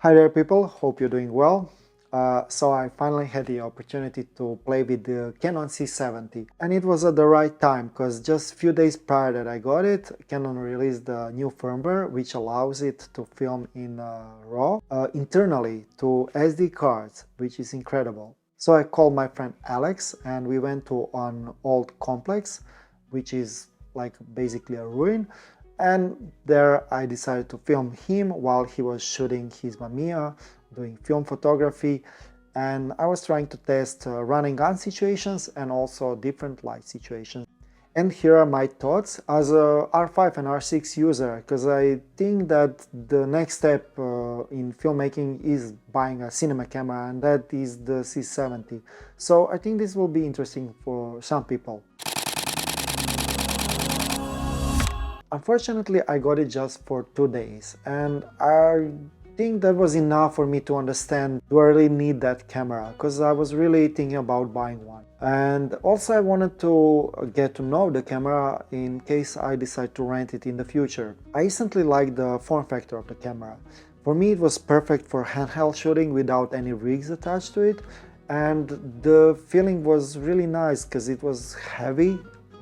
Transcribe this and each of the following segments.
Hi there people, hope you're doing well. So I finally had the opportunity to play with the Canon C70 and it was at the right time because just a few days prior that I got it, Canon released the new firmware which allows it to film in RAW internally to SD cards, which is incredible. So I called my friend Alex and we went to an old complex which is like basically a ruin, and there I decided to film him while he was shooting his Mamiya, doing film photography, and I was trying to test running gun situations and also different light situations. And here are my thoughts as a R5 and R6 user, because I think that the next step in filmmaking is buying a cinema camera, and that is the C70. So I think this will be interesting for some people. Unfortunately, I got it just for 2 days, and I think that was enough for me to understand, do I really need that camera? Because I was really thinking about buying one. And also I wanted to get to know the camera in case I decide to rent it in the future. I instantly liked the form factor of the camera. For me it was perfect for handheld shooting without any rigs attached to it, and the feeling was really nice because it was heavy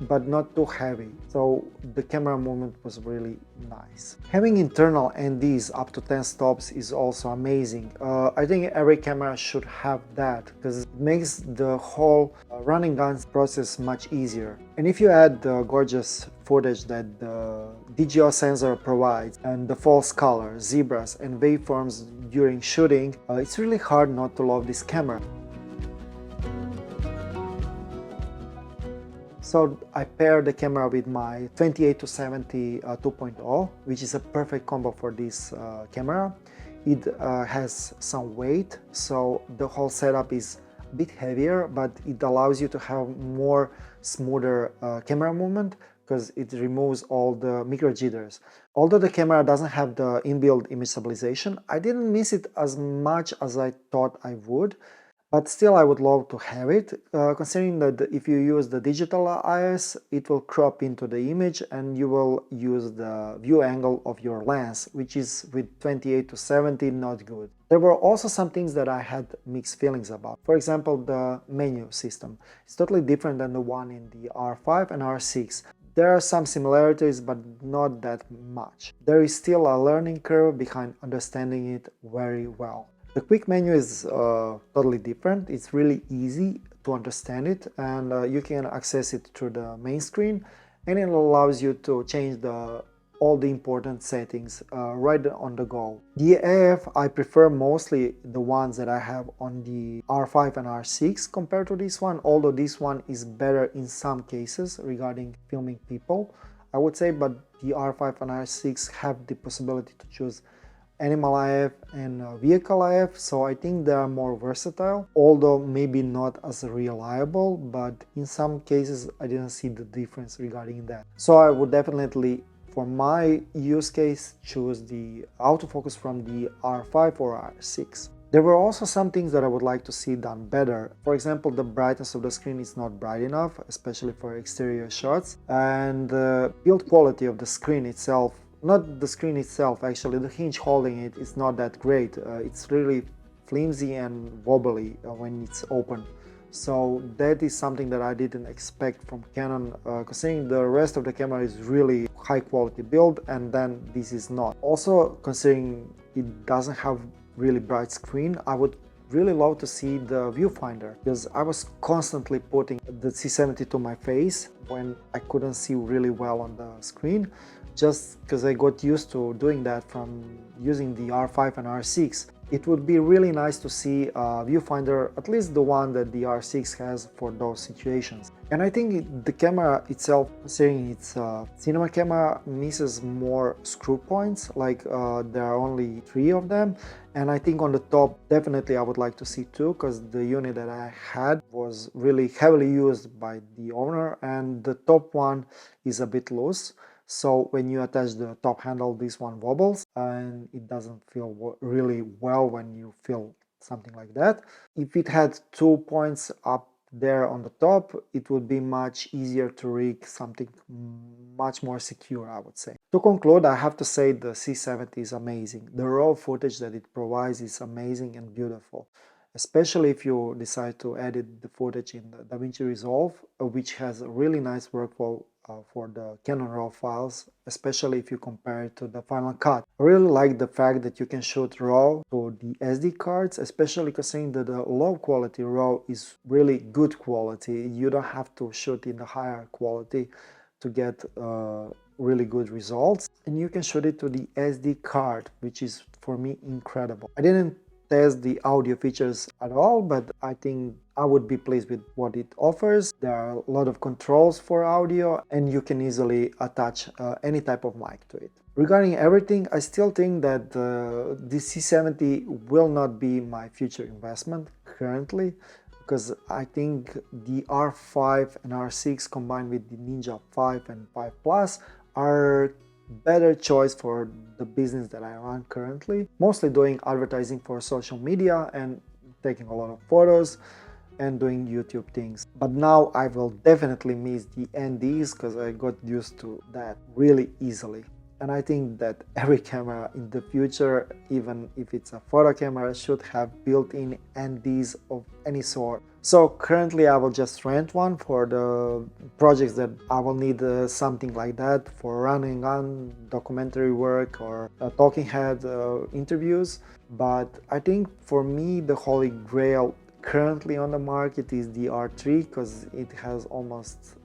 but not too heavy, so the camera movement was really nice. Having internal NDs up to 10 stops is also amazing. I think every camera should have that because it makes the whole running guns process much easier. And if you add the gorgeous footage that the DGO sensor provides and the false color, zebras and waveforms during shooting, it's really hard not to love this camera. So I paired the camera with my 28-70 2.0, which is a perfect combo for this camera. It has some weight, so the whole setup is a bit heavier, but it allows you to have more smoother camera movement because it removes all the micro jitters. Although the camera doesn't have the inbuilt image stabilization, I didn't miss it as much as I thought I would. But still I would love to have it, considering that if you use the digital IS, it will crop into the image and you will use the view angle of your lens, which is with 28-70 not good. There were also some things that I had mixed feelings about. For example, the menu system. It's totally different than the one in the R5 and R6. There are some similarities, but not that much. There is still a learning curve behind understanding it very well. The quick menu is totally different. It's really easy to understand it, and you can access it through the main screen, and it allows you to change all the important settings right on the go. The AF, I prefer mostly the ones that I have on the R5 and R6 compared to this one, although this one is better in some cases regarding filming people, I would say, but the R5 and R6 have the possibility to choose animal IF and vehicle IF, so I think they are more versatile, although maybe not as reliable, but in some cases I didn't see the difference regarding that. So I would definitely, for my use case, choose the autofocus from the R5 or R6. There were also some things that I would like to see done better. For example, the brightness of the screen is not bright enough, especially for exterior shots, and the build quality of the screen itself, not the screen itself, actually, the hinge holding it is not that great. It's really flimsy and wobbly when it's open. So that is something that I didn't expect from Canon, considering the rest of the camera is really high quality build, and then this is not. Also, considering it doesn't have really bright screen, I would really love to see the viewfinder, because I was constantly putting the C70 to my face when I couldn't see really well on the screen, just because I got used to doing that from using the R5 and R6. It would be really nice to see a viewfinder, at least the one that the R6 has for those situations. And I think the camera itself, considering it's a cinema camera, misses more screw points, like there are only 3 of them. And I think on the top, definitely I would like to see 2, because the unit that I had was really heavily used by the owner, and the top one is a bit loose. So when you attach the top handle, this one wobbles and it doesn't feel really well when you feel something like that. If it had 2 points up there on the top, it would be much easier to rig something much more secure, I would say. To conclude, I have to say the C70 is amazing. The raw footage that it provides is amazing and beautiful, especially if you decide to edit the footage in the DaVinci Resolve, which has a really nice workflow for the Canon RAW files, especially if you compare it to the Final Cut. I really like the fact that you can shoot RAW to the SD cards, especially considering that the low quality RAW is really good quality. You don't have to shoot in the higher quality to get really good results, and you can shoot it to the SD card, which is for me incredible. I didn't test the audio features at all, but I think I would be pleased with what it offers. There are a lot of controls for audio, and you can easily attach any type of mic to it. Regarding everything, I still think that the C70 will not be my future investment currently, because I think the R5 and R6 combined with the Ninja 5 and 5 Plus are better choice for the business that I run currently, mostly doing advertising for social media and taking a lot of photos and doing YouTube things. But now I will definitely miss the NDs because I got used to that really easily. And I think that every camera in the future, even if it's a photo camera, should have built-in NDs of any sort. So currently I will just rent one for the projects that I will need something like that for running on documentary work or talking head interviews. But I think for me the holy grail currently on the market is the R3, because it has almost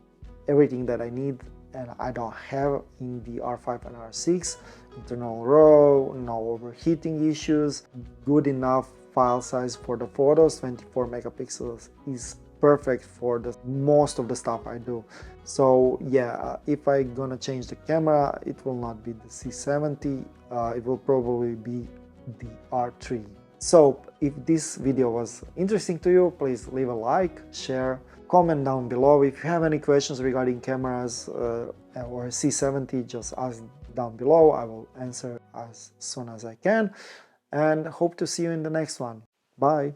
everything that I need and I don't have in the R5 and R6. Internal RAW, no overheating issues, good enough file size for the photos. 24 megapixels is perfect for the most of the stuff I do. So yeah, if I'm gonna change the camera, it will not be the C70, it will probably be the R3. So if this video was interesting to you, please leave a like, share, comment down below. If you have any questions regarding cameras or C70, just ask down below. I will answer as soon as I can, and hope to see you in the next one. Bye!